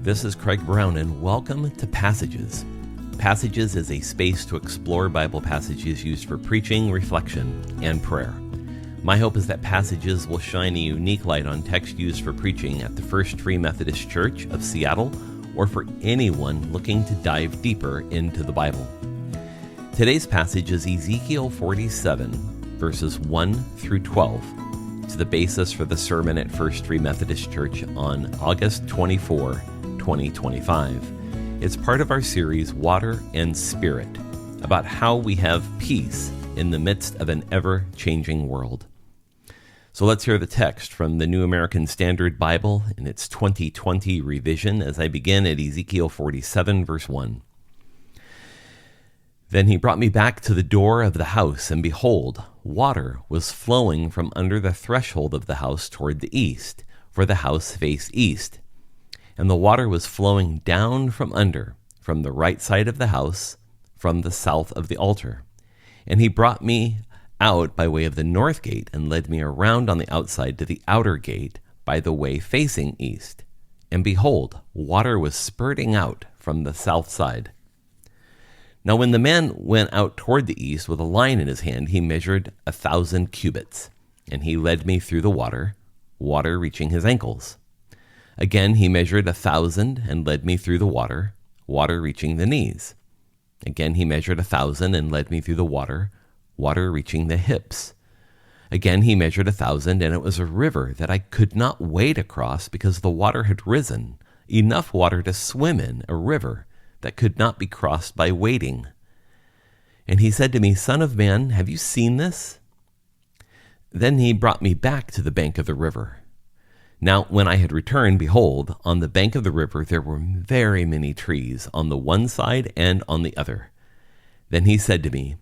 This is Craig Brown, and welcome to Passages. Passages is a space to explore Bible passages used for preaching, reflection, and prayer. My hope is that Passages will shine a unique light on text used for preaching at the First Free Methodist Church of Seattle, or for anyone looking to dive deeper into the Bible. Today's passage is Ezekiel 47, verses 1 through 12. It's the basis for the sermon at First Free Methodist Church on August 24, 2025. It's part of our series, Water and Spirit, about how we have peace in the midst of an ever-changing world. So let's hear the text from the New American Standard Bible in its 2020 revision as I begin at Ezekiel 47, verse 1. Then he brought me back to the door of the house, and behold, water was flowing from under the threshold of the house toward the east, for the house faced east. And the water was flowing down from under, from the right side of the house, from the south of the altar. And he brought me out by way of the north gate, and led me around on the outside to the outer gate by the way facing east. And behold, water was spurting out from the south side. Now when the man went out toward the east with a line in his hand, he measured 1,000 cubits, and he led me through the water reaching his ankles. Again he measured 1,000 and led me through the water reaching the knees. Again he measured 1,000 and led me through the water reaching the hips. Again he measured 1,000, and it was a river that I could not wade across because the water had risen, enough water to swim in, a river that could not be crossed by wading. And he said to me, Son of man, have you seen this? Then he brought me back to the bank of the river. Now when I had returned, behold, on the bank of the river there were very many trees on the one side and on the other. Then he said to me,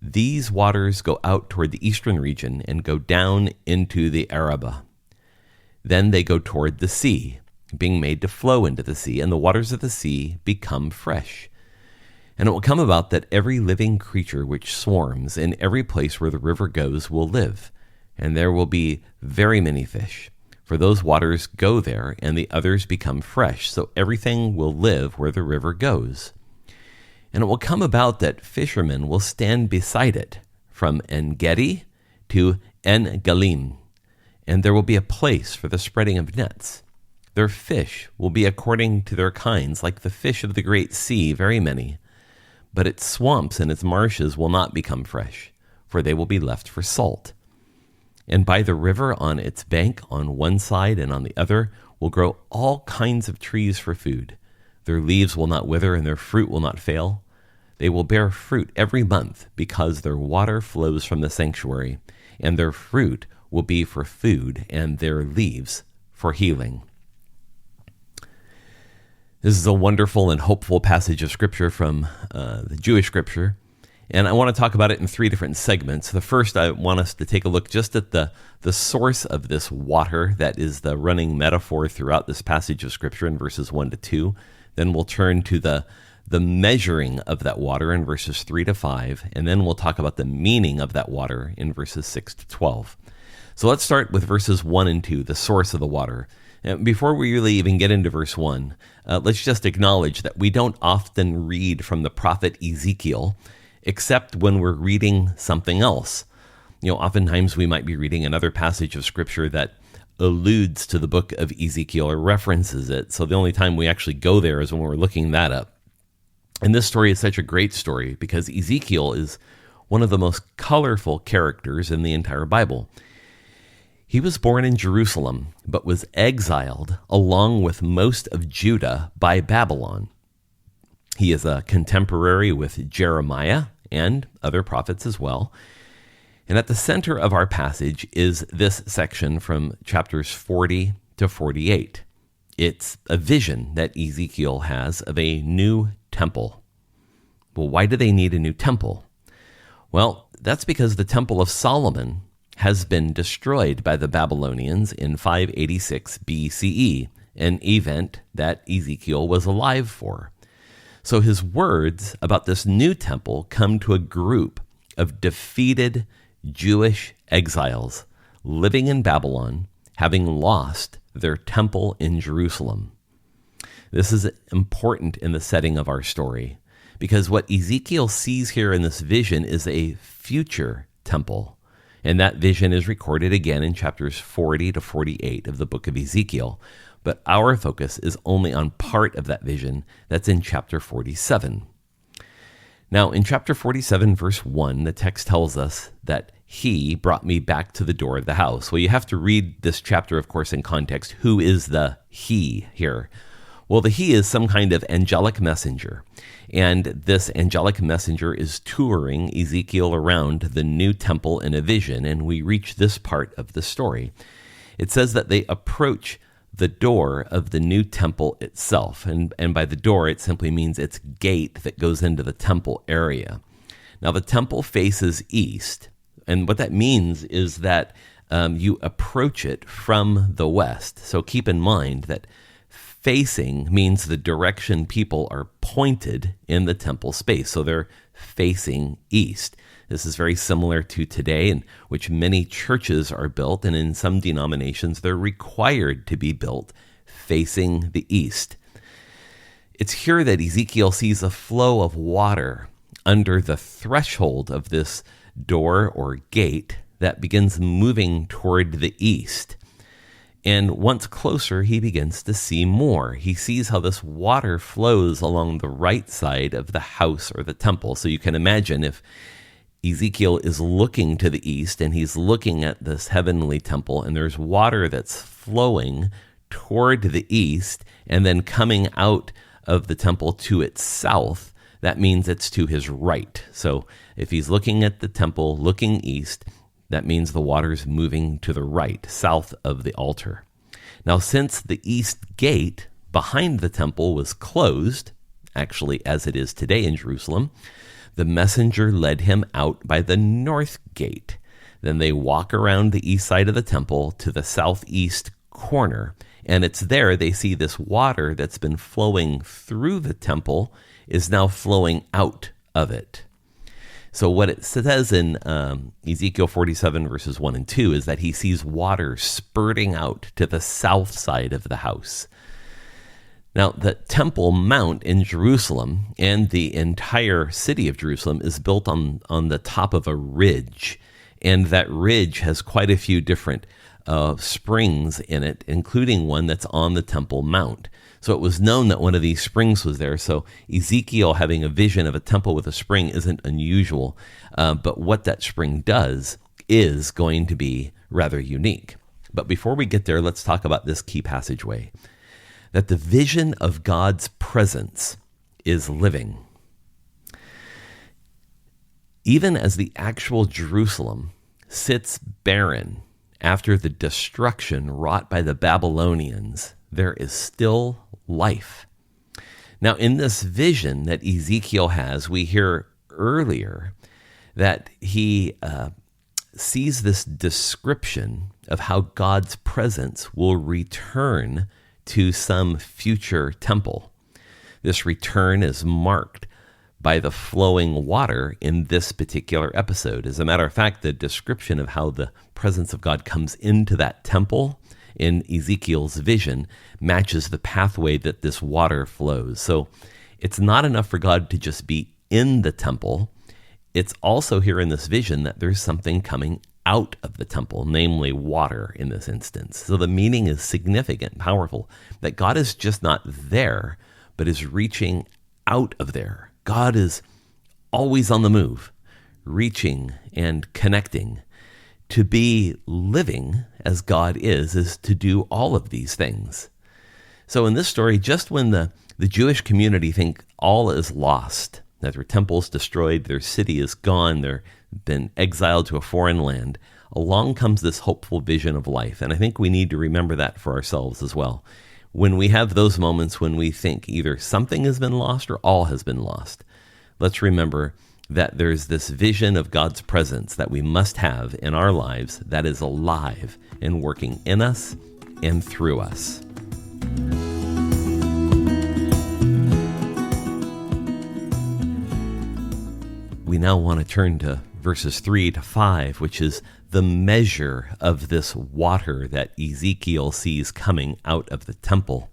These waters go out toward the eastern region and go down into the Arabah. Then they go toward the sea, being made to flow into the sea, and the waters of the sea become fresh. And it will come about that every living creature which swarms in every place where the river goes will live, and there will be very many fish. For those waters go there, and the others become fresh, so everything will live where the river goes. And it will come about that fishermen will stand beside it, from En-Gedi to En-Galim, and there will be a place for the spreading of nets. Their fish will be according to their kinds, like the fish of the great sea, very many. But its swamps and its marshes will not become fresh, for they will be left for salt. And by the river on its bank, on one side and on the other, will grow all kinds of trees for food. Their leaves will not wither, and their fruit will not fail. They will bear fruit every month, because their water flows from the sanctuary, and their fruit will be for food, and their leaves for healing. This is a wonderful and hopeful passage of Scripture from the Jewish Scripture, and I want to talk about it in three different segments. The first, I want us to take a look just at the source of this water that is the running metaphor throughout this passage of Scripture in verses 1 to 2. Then we'll turn to the measuring of that water in verses 3 to 5, and then we'll talk about the meaning of that water in verses 6 to 12. So let's start with verses 1 and 2, the source of the water. And before we really even get into verse 1, let's just acknowledge that we don't often read from the prophet Ezekiel, except when we're reading something else. Oftentimes we might be reading another passage of Scripture that alludes to the book of Ezekiel or references it. So the only time we actually go there is when we're looking that up. And this story is such a great story because Ezekiel is one of the most colorful characters in the entire Bible. He was born in Jerusalem, but was exiled along with most of Judah by Babylon. He is a contemporary with Jeremiah and other prophets as well. And at the center of our passage is this section from chapters 40 to 48. It's a vision that Ezekiel has of a new temple. Well, why do they need a new temple? Well, that's because the Temple of Solomon has been destroyed by the Babylonians in 586 BCE, an event that Ezekiel was alive for. So his words about this new temple come to a group of defeated Jewish exiles living in Babylon, having lost their temple in Jerusalem. This is important in the setting of our story because what Ezekiel sees here in this vision is a future temple. And that vision is recorded again in chapters 40 to 48 of the book of Ezekiel. But our focus is only on part of that vision that's in chapter 47. Now, in chapter 47, verse 1, the text tells us that he brought me back to the door of the house. Well, you have to read this chapter, of course, in context. Who is the he here? Well, the he is some kind of angelic messenger. And this angelic messenger is touring Ezekiel around the new temple in a vision. And we reach this part of the story. It says that they approach the door of the new temple itself. And by the door, it simply means its gate that goes into the temple area. Now, the temple faces east. And what that means is that you approach it from the west. So keep in mind that facing means the direction people are pointed in the temple space. So they're facing east. This is very similar to today, in which many churches are built, and in some denominations, they're required to be built facing the east. It's here that Ezekiel sees a flow of water under the threshold of this door or gate that begins moving toward the east. And once closer, he begins to see more. He sees how this water flows along the right side of the house or the temple. So you can imagine if Ezekiel is looking to the east and he's looking at this heavenly temple and there's water that's flowing toward the east and then coming out of the temple to its south, that means it's to his right. So if he's looking at the temple, looking east, that means the water's moving to the right, south of the altar. Now, since the east gate behind the temple was closed, actually as it is today in Jerusalem, the messenger led him out by the north gate. Then they walk around the east side of the temple to the southeast corner, and it's there they see this water that's been flowing through the temple is now flowing out of it. So what it says in Ezekiel 47 verses 1 and 2 is that he sees water spurting out to the south side of the house. Now, the Temple Mount in Jerusalem and the entire city of Jerusalem is built on the top of a ridge, and that ridge has quite a few different springs in it, including one that's on the Temple Mount. So it was known that one of these springs was there. So Ezekiel having a vision of a temple with a spring isn't unusual, but what that spring does is going to be rather unique. But before we get there, let's talk about this key passageway, that the vision of God's presence is living. Even as the actual Jerusalem sits barren after the destruction wrought by the Babylonians, there is still life. Now, in this vision that Ezekiel has, we hear earlier that he sees this description of how God's presence will return to some future temple. This return is marked by the flowing water in this particular episode. As a matter of fact, the description of how the presence of God comes into that temple in Ezekiel's vision matches the pathway that this water flows. So it's not enough for God to just be in the temple. It's also here in this vision that there's something coming out of the temple, namely water in this instance. So the meaning is significant, powerful, that God is just not there, but is reaching out of there. God is always on the move, reaching and connecting. To be living as God is to do all of these things. So in this story, just when the Jewish community think all is lost, that their temple's destroyed, their city is gone, they've been exiled to a foreign land, along comes this hopeful vision of life. And I think we need to remember that for ourselves as well. When we have those moments when we think either something has been lost or all has been lost, let's remember that there's this vision of God's presence that we must have in our lives that is alive and working in us and through us. We now want to turn to verses 3 to 5, which is the measure of this water that Ezekiel sees coming out of the temple.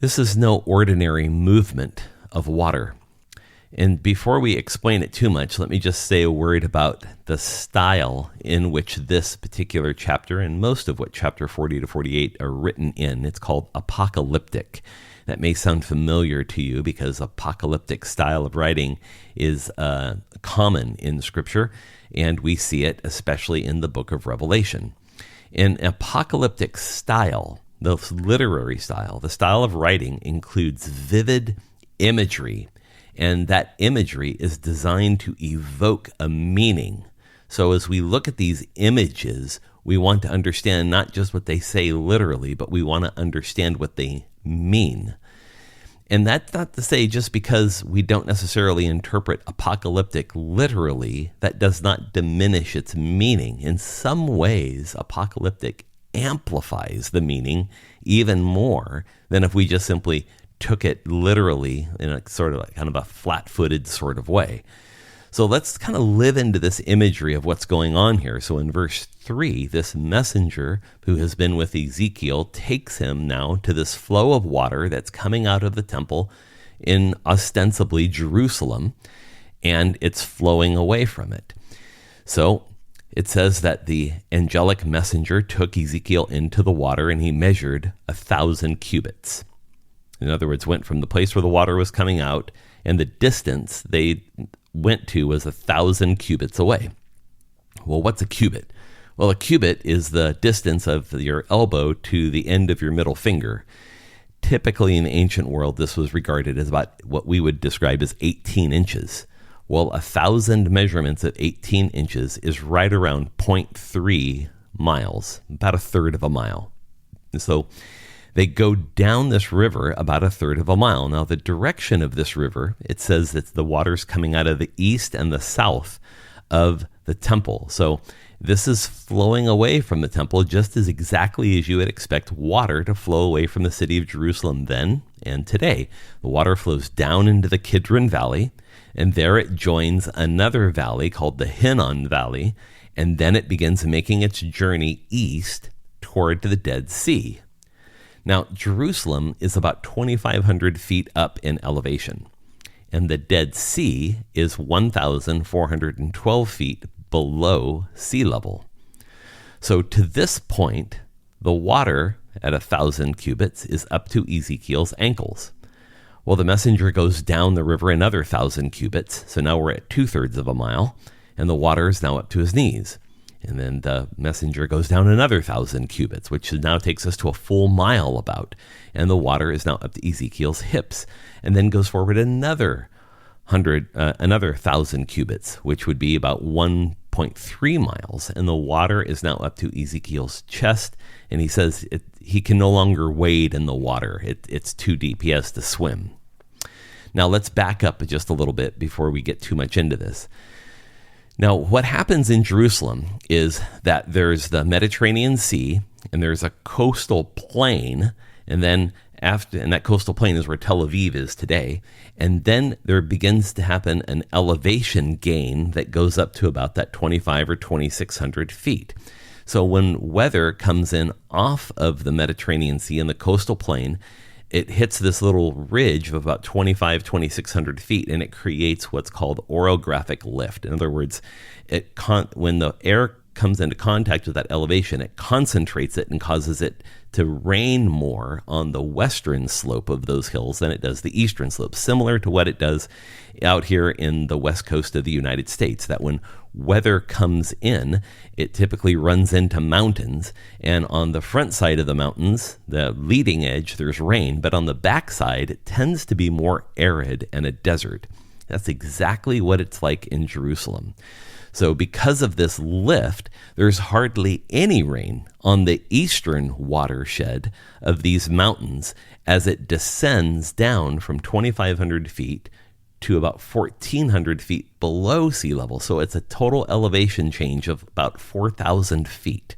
This is no ordinary movement of water. And before we explain it too much, let me just say a word about the style in which this particular chapter and most of what chapter 40 to 48 are written in. It's called apocalyptic. That may sound familiar to you because apocalyptic style of writing is common in Scripture, and we see it especially in the book of Revelation. In apocalyptic style, the literary style, the style of writing includes vivid imagery, and that imagery is designed to evoke a meaning. So as we look at these images, we want to understand not just what they say literally, but we want to understand what they mean. And that's not to say just because we don't necessarily interpret apocalyptic literally, that does not diminish its meaning. In some ways, apocalyptic amplifies the meaning even more than if we just simply took it literally in a sort of like kind of a flat-footed sort of way. So let's kind of live into this imagery of what's going on here. So in verse 3, this messenger who has been with Ezekiel takes him now to this flow of water that's coming out of the temple in ostensibly Jerusalem, and it's flowing away from it. So it says that the angelic messenger took Ezekiel into the water, and he measured 1,000 cubits. In other words, went from the place where the water was coming out, and the distance they went to was 1,000 cubits away. Well, what's a cubit? Well, a cubit is the distance of your elbow to the end of your middle finger. Typically in the ancient world, this was regarded as about what we would describe as 18 inches. Well, 1,000 measurements at 18 inches is right around 0.3 miles, about a third of a mile. And so they go down this river about a third of a mile. Now, the direction of this river, it says that the water's coming out of the east and the south of the temple. So this is flowing away from the temple just as exactly as you would expect water to flow away from the city of Jerusalem then and today. The water flows down into the Kidron Valley, and there it joins another valley called the Hinnom Valley, and then it begins making its journey east toward the Dead Sea. Now, Jerusalem is about 2,500 feet up in elevation, and the Dead Sea is 1,412 feet below sea level. So to this point, the water at 1,000 cubits is up to Ezekiel's ankles. Well, the messenger goes down the river another 1,000 cubits, so now we're at 2/3 of a mile, and the water is now up to his knees. And then the messenger goes down another 1,000 cubits, which now takes us to a full mile about. And the water is now up to Ezekiel's hips, and then goes forward another 1,000 cubits, which would be about 1.3 miles. And the water is now up to Ezekiel's chest. And he says he can no longer wade in the water. It's too deep. He has to swim. Now let's back up just a little bit before we get too much into this. Now, what happens in Jerusalem is that there's the Mediterranean Sea, and there's a coastal plain, and that coastal plain is where Tel Aviv is today, and then there begins to happen an elevation gain that goes up to about that 2,500 or 2,600 feet. So when weather comes in off of the Mediterranean Sea and the coastal plain, it hits this little ridge of about 2,600 feet, and it creates what's called orographic lift. In other words, when the air comes into contact with that elevation, it concentrates it and causes it to rain more on the western slope of those hills than it does the eastern slope, similar to what it does out here in the west coast of the United States, that when weather comes in, it typically runs into mountains, and on the front side of the mountains, the leading edge, there's rain, but on the back side, it tends to be more arid and a desert. That's exactly what it's like in Jerusalem. So because of this lift, there's hardly any rain on the eastern watershed of these mountains as it descends down from 2,500 feet to about 1,400 feet below sea level. So it's a total elevation change of about 4,000 feet.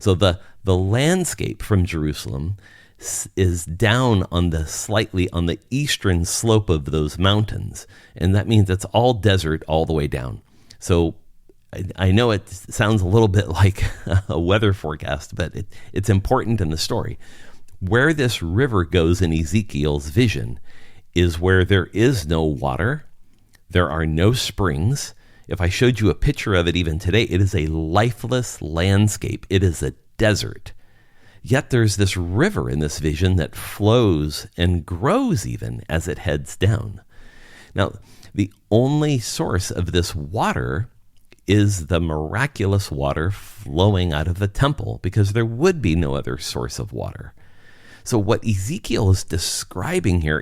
So the landscape from Jerusalem is down on the eastern slope of those mountains. And that means it's all desert all the way down. So I know it sounds a little bit like a weather forecast, but it's important in the story. Where this river goes in Ezekiel's vision is where there is no water. There are no springs. If I showed you a picture of it even today, it is a lifeless landscape. It is a desert. Yet there's this river in this vision that flows and grows even as it heads down. Now, the only source of this water is the miraculous water flowing out of the temple, because there would be no other source of water. So what Ezekiel is describing here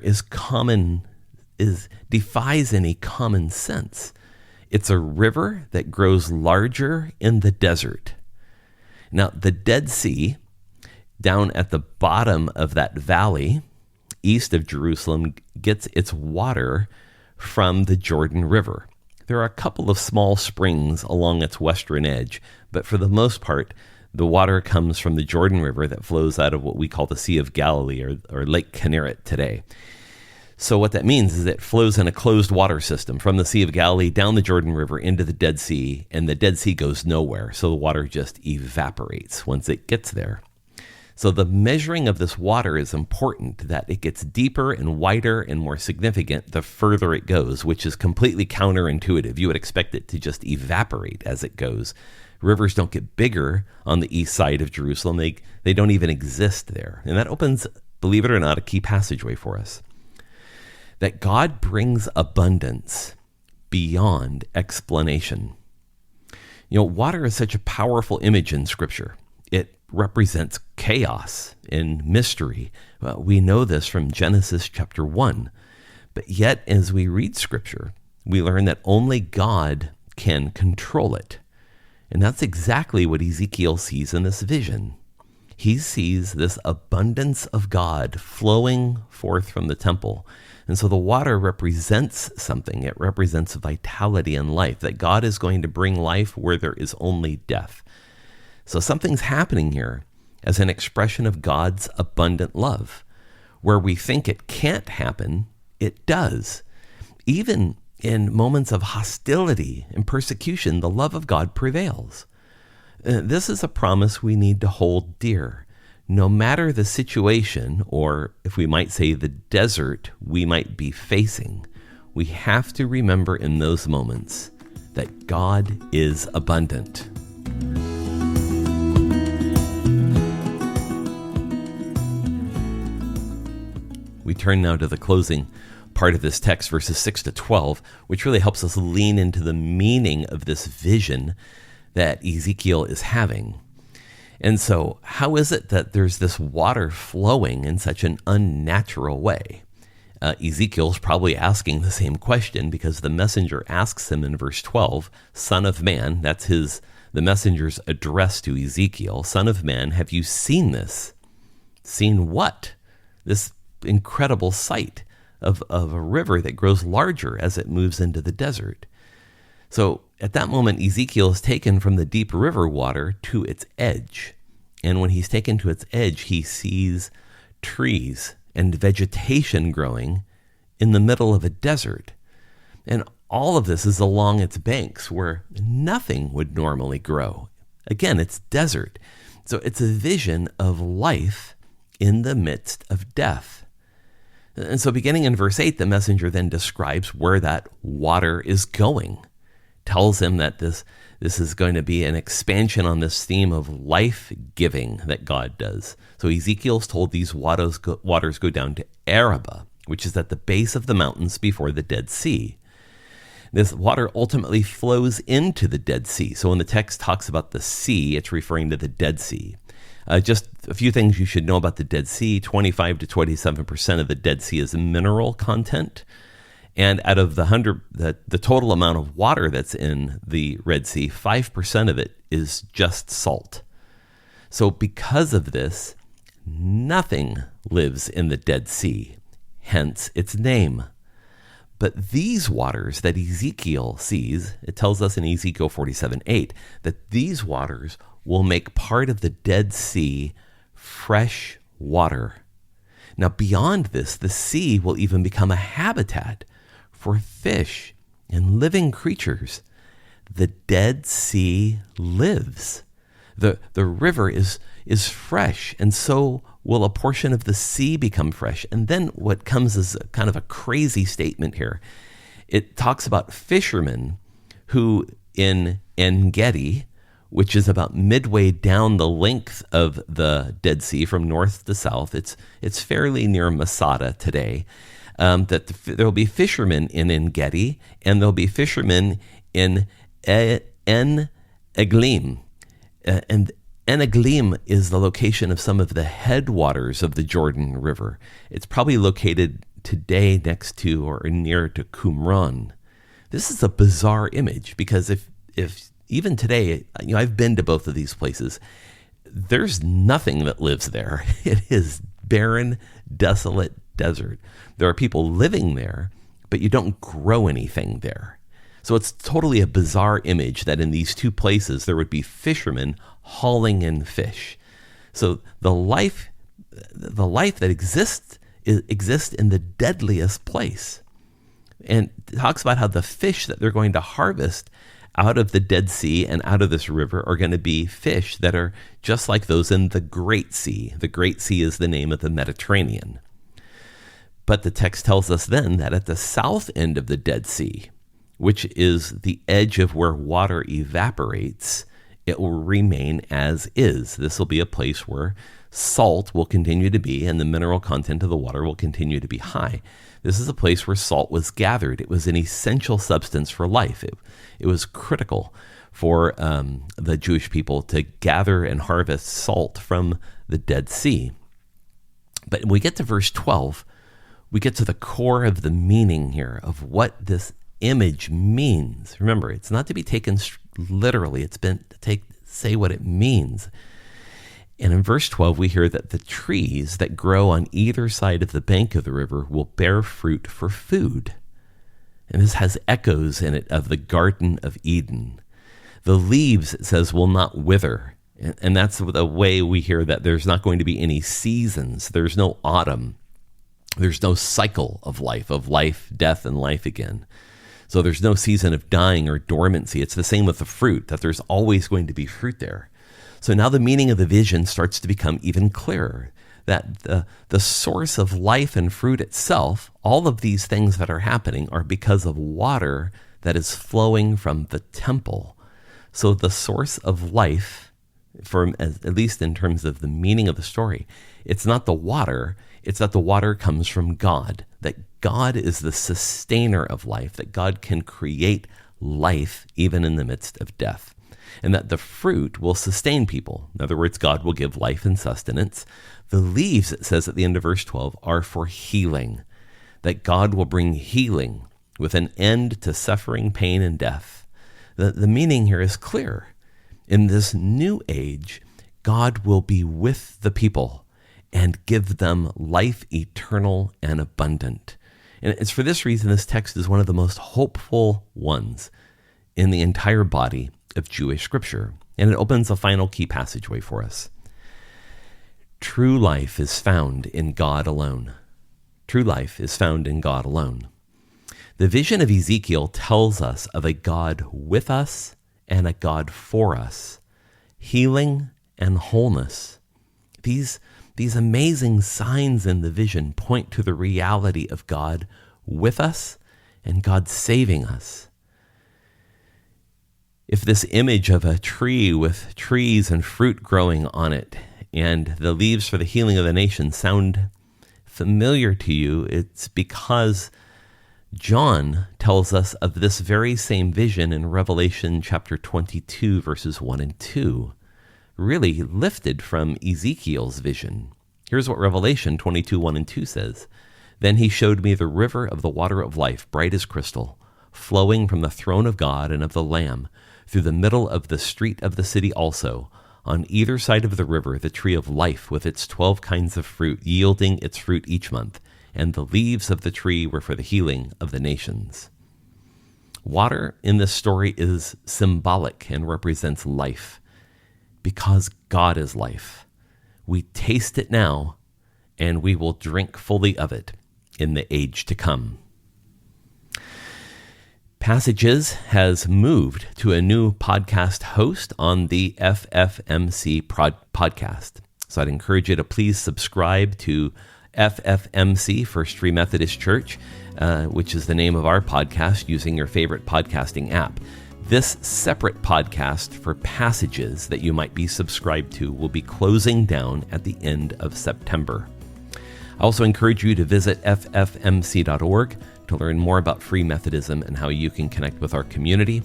defies any common sense. It's a river that grows larger in the desert. Now, the Dead Sea, down at the bottom of that valley, east of Jerusalem, gets its water from the Jordan River. There are a couple of small springs along its western edge, but for the most part, the water comes from the Jordan River that flows out of what we call the Sea of Galilee, or Lake Kinneret today. So what that means is it flows in a closed water system from the Sea of Galilee down the Jordan River into the Dead Sea, and the Dead Sea goes nowhere, so the water just evaporates once it gets there. So the measuring of this water is important, that it gets deeper and wider and more significant the further it goes, which is completely counterintuitive. You would expect it to just evaporate as it goes. Rivers don't get bigger on the east side of Jerusalem. They don't even exist there. And that opens, believe it or not, a key passageway for us. That God brings abundance beyond explanation. Water is such a powerful image in Scripture. It represents chaos and mystery. We know this from Genesis chapter 1. But yet, as we read Scripture, we learn that only God can control it. And that's exactly what Ezekiel sees in this vision. He sees this abundance of God flowing forth from the temple. And so the water represents something. It represents vitality and life, that God is going to bring life where there is only death. So something's happening here as an expression of God's abundant love. Where we think it can't happen, it does. Even in moments of hostility and persecution, the love of God prevails. This is a promise we need to hold dear. No matter the situation, or if we might say the desert we might be facing, we have to remember in those moments that God is abundant. We turn now to the closing part of this text, verses 6 to 12, which really helps us lean into the meaning of this vision that Ezekiel is having. And so, how is it that there's this water flowing in such an unnatural way? Ezekiel's probably asking the same question, because the messenger asks him in verse 12, "Son of man," that's the messenger's address to Ezekiel, "Son of man, have you seen this?" Seen what? This incredible sight of a river that grows larger as it moves into the desert. So at that moment, Ezekiel is taken from the deep river water to its edge. And when he's taken to its edge, he sees trees and vegetation growing in the middle of a desert. And all of this is along its banks where nothing would normally grow. Again, it's desert. So it's a vision of life in the midst of death. And so beginning in verse 8, the messenger then describes where that water is going. Tells him that this is going to be an expansion on this theme of life-giving that God does. So Ezekiel's told these waters go down to Arabah, which is at the base of the mountains before the Dead Sea. This water ultimately flows into the Dead Sea. So when the text talks about the sea, it's referring to the Dead Sea. Just a few things you should know about the Dead Sea. 25 to 27% of the Dead Sea is mineral content. And out of the total amount of water that's in the Red Sea, 5% of it is just salt. So because of this, nothing lives in the Dead Sea, hence its name. But these waters that Ezekiel sees, it tells us in Ezekiel 47:8, that these waters will make part of the Dead Sea fresh water. Now, beyond this, the sea will even become a habitat for fish and living creatures. The Dead Sea lives. The river is fresh, and so will a portion of the sea become fresh? And then what comes is kind of a crazy statement here. It talks about fishermen who in En-Gedi, which is about midway down the length of the Dead Sea from north to south. It's fairly near Masada today. That there will be fishermen in En-Gedi, and there'll be fishermen in En-Eglim. And En-Eglim is the location of some of the headwaters of the Jordan River. It's probably located today next to or near to Qumran. This is a bizarre image because if even today, I've been to both of these places, there's nothing that lives there. It is barren, desolate desert. There are people living there, but you don't grow anything there. So it's totally a bizarre image that in these two places there would be fishermen hauling in fish. So the life that exists in the deadliest place. And it talks about how the fish that they're going to harvest out of the Dead Sea and out of this river are going to be fish that are just like those in the Great Sea. The Great Sea is the name of the Mediterranean. But the text tells us then that at the south end of the Dead Sea, which is the edge of where water evaporates, it will remain as is. This will be a place where salt will continue to be and the mineral content of the water will continue to be high. This is a place where salt was gathered. It was an essential substance for life. It was critical for the Jewish people to gather and harvest salt from the Dead Sea. But when we get to verse 12, we get to the core of the meaning here of what this image means. Remember, it's not to be taken literally. It's been to say what it means. And in verse 12, we hear that the trees that grow on either side of the bank of the river will bear fruit for food. And this has echoes in it of the Garden of Eden. The leaves, it says, will not wither. And that's the way we hear that there's not going to be any seasons. There's no autumn. There's no cycle of life, death, and life again. So there's no season of dying or dormancy. It's the same with the fruit, that there's always going to be fruit there. So now the meaning of the vision starts to become even clearer, that the source of life and fruit itself, all of these things that are happening are because of water that is flowing from the temple. So the source of life, at least in terms of the meaning of the story, it's not the water, it's that the water comes from God, that God is the sustainer of life, that God can create life even in the midst of death. And that the fruit will sustain people. In other words, God will give life and sustenance. The leaves, it says at the end of verse 12, are for healing, that God will bring healing with an end to suffering, pain, and death. The meaning here is clear. In this new age, God will be with the people and give them life eternal and abundant. And it's for this reason this text is one of the most hopeful ones in the entire body of Jewish scripture, and it opens a final key passageway for us. True life is found in God alone. True life is found in God alone. The vision of Ezekiel tells us of a God with us and a God for us, healing and wholeness. These amazing signs in the vision point to the reality of God with us and God saving us. If this image of a tree with trees and fruit growing on it and the leaves for the healing of the nation sound familiar to you, it's because John tells us of this very same vision in Revelation chapter 22, verses 1 and 2, really lifted from Ezekiel's vision. Here's what Revelation 22, 1 and 2 says. Then he showed me the river of the water of life, bright as crystal, flowing from the throne of God and of the Lamb, through the middle of the street of the city also. On either side of the river, the tree of life with its 12 kinds of fruit, yielding its fruit each month, and the leaves of the tree were for the healing of the nations. Water in this story is symbolic and represents life, because God is life. We taste it now, and we will drink fully of it in the age to come. Passages has moved to a new podcast host on the FFMC podcast. So I'd encourage you to please subscribe to FFMC, First Free Methodist Church, which is the name of our podcast, using your favorite podcasting app. This separate podcast for passages that you might be subscribed to will be closing down at the end of September. I also encourage you to visit ffmc.org to learn more about Free Methodism and how you can connect with our community.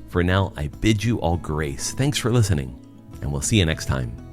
For now, I bid you all grace. Thanks for listening, and we'll see you next time.